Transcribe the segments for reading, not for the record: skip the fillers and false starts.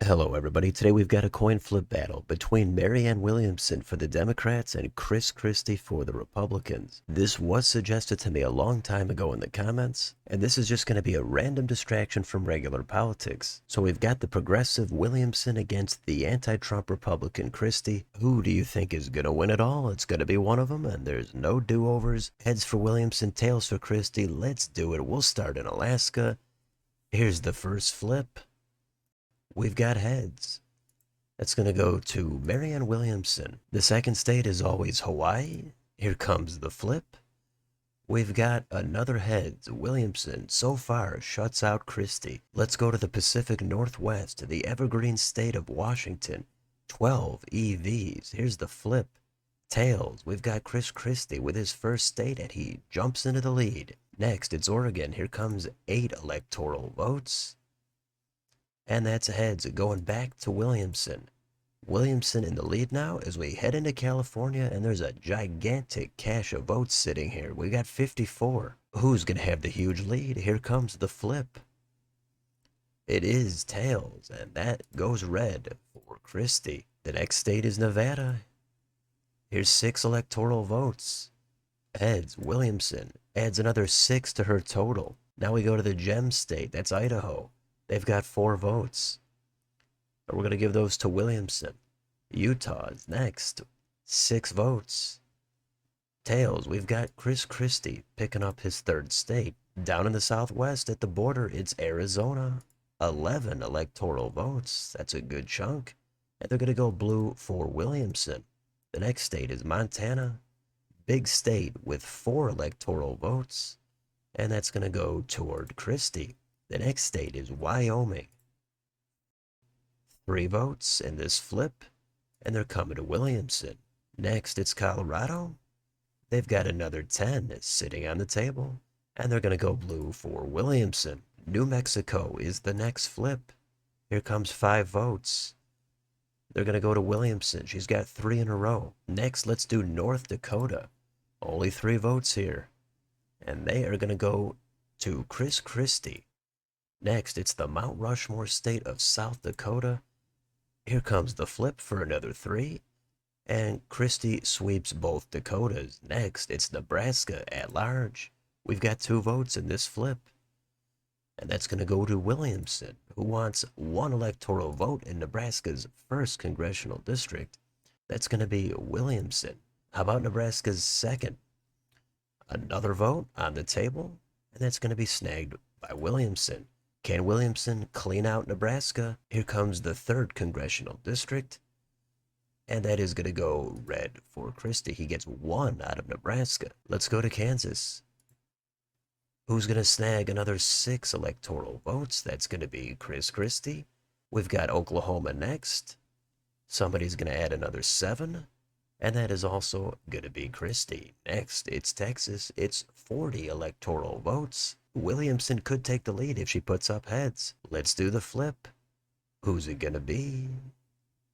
Hello, everybody. Today we've got a coin flip battle between Marianne Williamson for the Democrats and Chris Christie for the Republicans. This was suggested to me a long time ago in the comments, and this is just going to be a random distraction from regular politics. So we've got the progressive Williamson against the anti-Trump Republican Christie. Who do you think is going to win it all? It's going to be one of them, and there's no do-overs. Heads for Williamson, tails for Christie. Let's do it. We'll start in Alaska. Here's the first flip. We've got heads. That's going to go to Marianne Williamson. The second state is always Hawaii. Here comes the flip. We've got another heads. Williamson so far shuts out Christie. Let's go to the Pacific Northwest, the evergreen state of Washington. 12 EVs. Here's the flip. Tails. We've got Chris Christie with his first state, and he jumps into the lead. Next, it's Oregon. Here comes 8 electoral votes. And that's heads going back to Williamson. Williamson in the lead now as we head into California, and there's a gigantic cache of votes sitting here. We got 54. Who's going to have the huge lead? Here comes the flip. It is tails, and that goes red for Christie. The next state is Nevada. Here's 6 electoral votes. Heads, Williamson adds another 6 to her total. Now we go to the gem state. That's Idaho. They've got 4 votes. But we're going to give those to Williamson. Utah's next. 6 votes. Tails, we've got Chris Christie picking up his 3rd state. Down in the southwest at the border, it's Arizona. 11 electoral votes. That's a good chunk. And they're going to go blue for Williamson. The next state is Montana. Big state with 4 electoral votes. And that's going to go toward Christie. The next state is Wyoming. 3 votes in this flip, and they're coming to Williamson. Next, it's Colorado. They've got another 10 sitting on the table, and they're going to go blue for Williamson. New Mexico is the next flip. Here comes 5 votes. They're going to go to Williamson. She's got 3 in a row. Next, let's do North Dakota. Only 3 votes here, and they are going to go to Chris Christie. Next, it's the Mount Rushmore state of South Dakota. Here comes the flip for another 3. And Christie sweeps both Dakotas. Next, it's Nebraska at large. We've got 2 votes in this flip. And that's going to go to Williamson, who wants 1 electoral vote in Nebraska's 1st congressional district. That's going to be Williamson. How about Nebraska's 2nd? Another vote on the table, and that's going to be snagged by Williamson. Can Williamson clean out Nebraska? Here comes the 3rd congressional district, and that is going to go red for Christie. He gets 1 out of Nebraska. Let's go to Kansas. Who's going to snag another 6 electoral votes? That's going to be Chris Christie. We've got Oklahoma next. Somebody's going to add another 7, and that is also going to be Christie. Next, it's Texas. It's 40 electoral votes. Williamson could take the lead if she puts up heads. Let's do the flip. Who's it gonna be?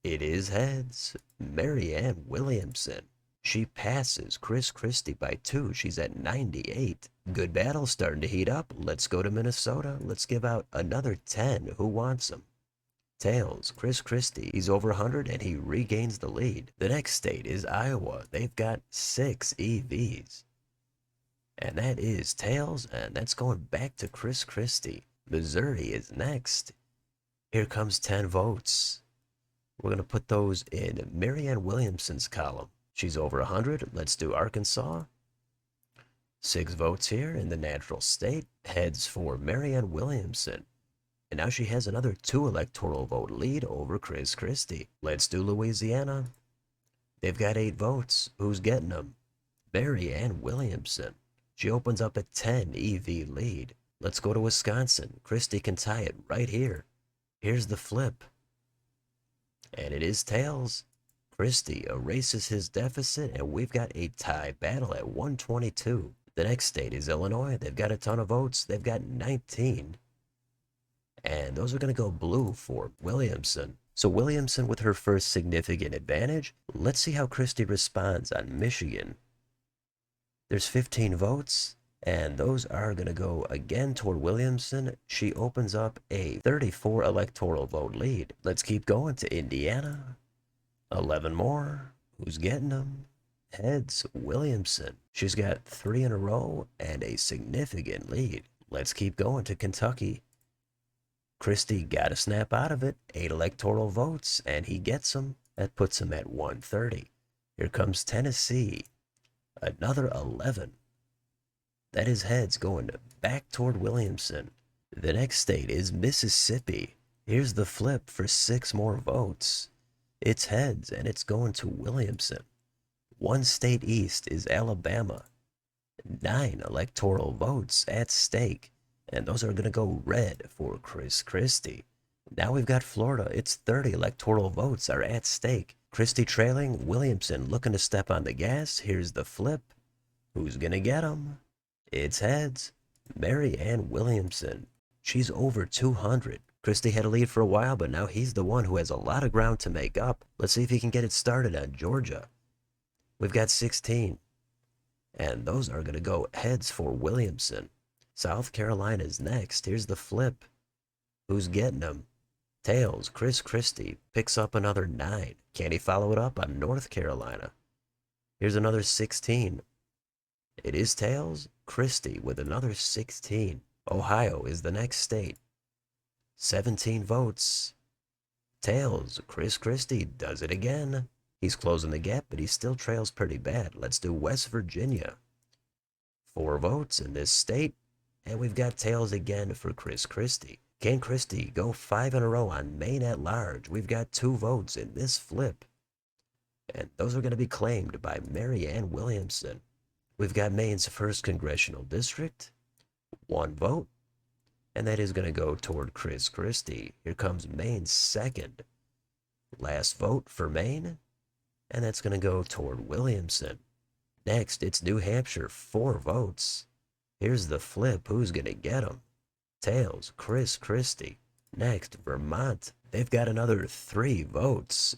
It is heads. Marianne Williamson. She passes Chris Christie by 2. She's at 98. Good battle starting to heat up. Let's go to Minnesota. Let's give out another 10. Who wants them? Tails, Chris Christie. He's over 100 and he regains the lead. The next state is Iowa. They've got 6 EVs. And that is tails, and that's going back to Chris Christie. Missouri is next. Here comes 10 votes. We're going to put those in Marianne Williamson's column. She's over 100. Let's do Arkansas. 6 votes here in the natural state. Heads for Marianne Williamson. And now she has another 2 electoral vote lead over Chris Christie. Let's do Louisiana. They've got 8 votes. Who's getting them? Marianne Williamson. She opens up a 10 EV lead. Let's go to Wisconsin. Christie can tie it right here. Here's the flip. And it is tails. Christie erases his deficit, and we've got a tie battle at 122. The next state is Illinois. They've got a ton of votes. They've got 19. And those are going to go blue for Williamson. So Williamson with her first significant advantage. Let's see how Christie responds on Michigan. There's 15 votes. And those are going to go again toward Williamson. She opens up a 34 electoral vote lead. Let's keep going to Indiana. 11 more. Who's getting them? Heads, Williamson. She's got 3 in a row and a significant lead. Let's keep going to Kentucky. Christie got to snap out of it. 8 electoral votes, and he gets them. That puts him at 130. Here comes Tennessee. Another 11. That is heads going back toward Williamson. The next state is Mississippi. Here's the flip for 6 more votes. It's heads, and it's going to Williamson. 1 state east is Alabama. 9 electoral votes at stake, and those are going to go red for Chris Christie. Now we've got Florida. It's 30 electoral votes are at stake. Christie trailing, Williamson looking to step on the gas. Here's the flip. Who's going to get him? It's heads. Marianne Williamson. She's over 200. Christie had a lead for a while, but now he's the one who has a lot of ground to make up. Let's see if he can get it started on Georgia. We've got 16. And those are going to go heads for Williamson. South Carolina's next. Here's the flip. Who's getting them? Tails. Chris Christie picks up another 9. Can he follow it up on North Carolina? Here's another 16. It is tails. Christie with another 16. Ohio is the next state. 17 votes. Tails. Chris Christie does it again. He's closing the gap, but he still trails pretty bad. Let's do West Virginia. 4 votes in this state. And we've got tails again for Chris Christie. Can Christie go 5 in a row on Maine at large? We've got 2 votes in this flip. And those are going to be claimed by Marianne Williamson. We've got Maine's 1st congressional district. 1 vote. And that is going to go toward Chris Christie. Here comes Maine's 2nd. Last vote for Maine. And that's going to go toward Williamson. Next, it's New Hampshire. 4 votes. Here's the flip. Who's going to get them? Tails. Chris Christie. Next, Vermont. They've got another 3 votes.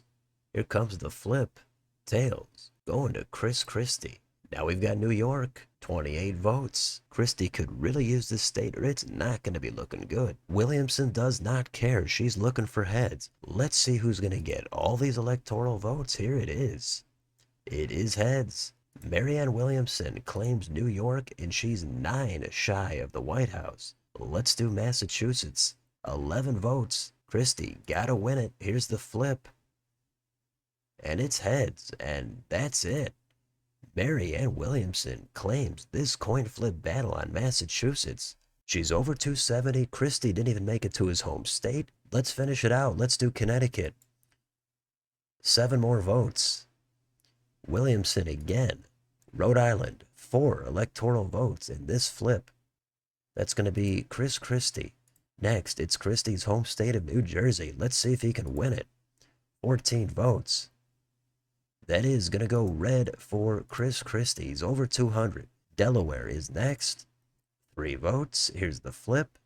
Here comes the flip. Tails. Going to Chris Christie. Now we've got New York, 28 votes. Christie could really use this state or it's not going to be looking good. Williamson does not care. She's looking for heads. Let's see who's going to get all these electoral votes. Here it is. It is heads. Marianne Williamson claims New York and she's 9 shy of the White House. Let's do Massachusetts. 11 votes. Christie gotta win it. Here's the flip. And it's heads, and that's it. Marianne Williamson claims this coin flip battle on Massachusetts. She's over 270. Christie didn't even make it to his home state. Let's finish it out. Let's do Connecticut. 7 more votes. Williamson again. Rhode Island, 4 electoral votes in this flip. That's going to be Chris Christie. Next, it's Christie's home state of New Jersey. Let's see if he can win it. 14 votes. That is going to go red for Chris Christie. He's over 200. Delaware is next. 3 votes. Here's the flip.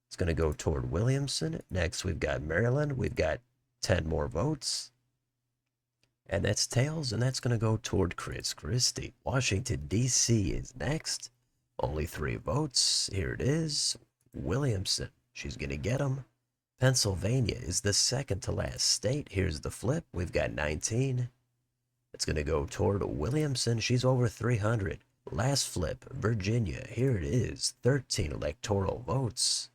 It's going to go toward Williamson. Next, we've got Maryland. We've got 10 more votes. And that's tails, and that's going to go toward Chris Christie. Washington, D.C. is next. Only 3 votes. Here it is. Williamson. She's going to get him. Pennsylvania is the second to last state. Here's the flip. We've got 19. It's going to go toward Williamson. She's over 300. Last flip, Virginia. Here it is. 13 electoral votes.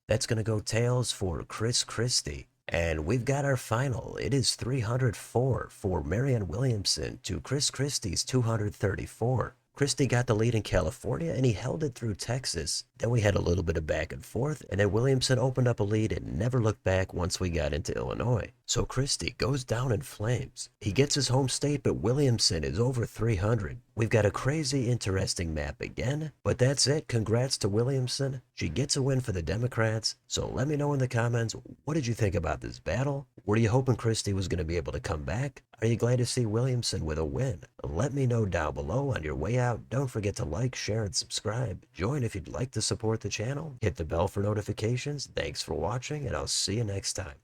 That's going to go tails for Chris Christie. And we've got our final. It is 304 for Marianne Williamson to Chris Christie's 234. Christie got the lead in California, and he held it through Texas. Then we had a little bit of back and forth, and then Williamson opened up a lead and never looked back once we got into Illinois. So Christie goes down in flames. He gets his home state, but Williamson is over 300. We've got a crazy, interesting map again, but that's it. Congrats to Williamson. She gets a win for the Democrats. So let me know in the comments, what did you think about this battle? Were you hoping Christie was going to be able to come back? Are you glad to see Williamson with a win? Let me know down below. On your way out, don't forget to like, share, and subscribe. Join if you'd like to support the channel. Hit the bell for notifications. Thanks for watching, and I'll see you next time.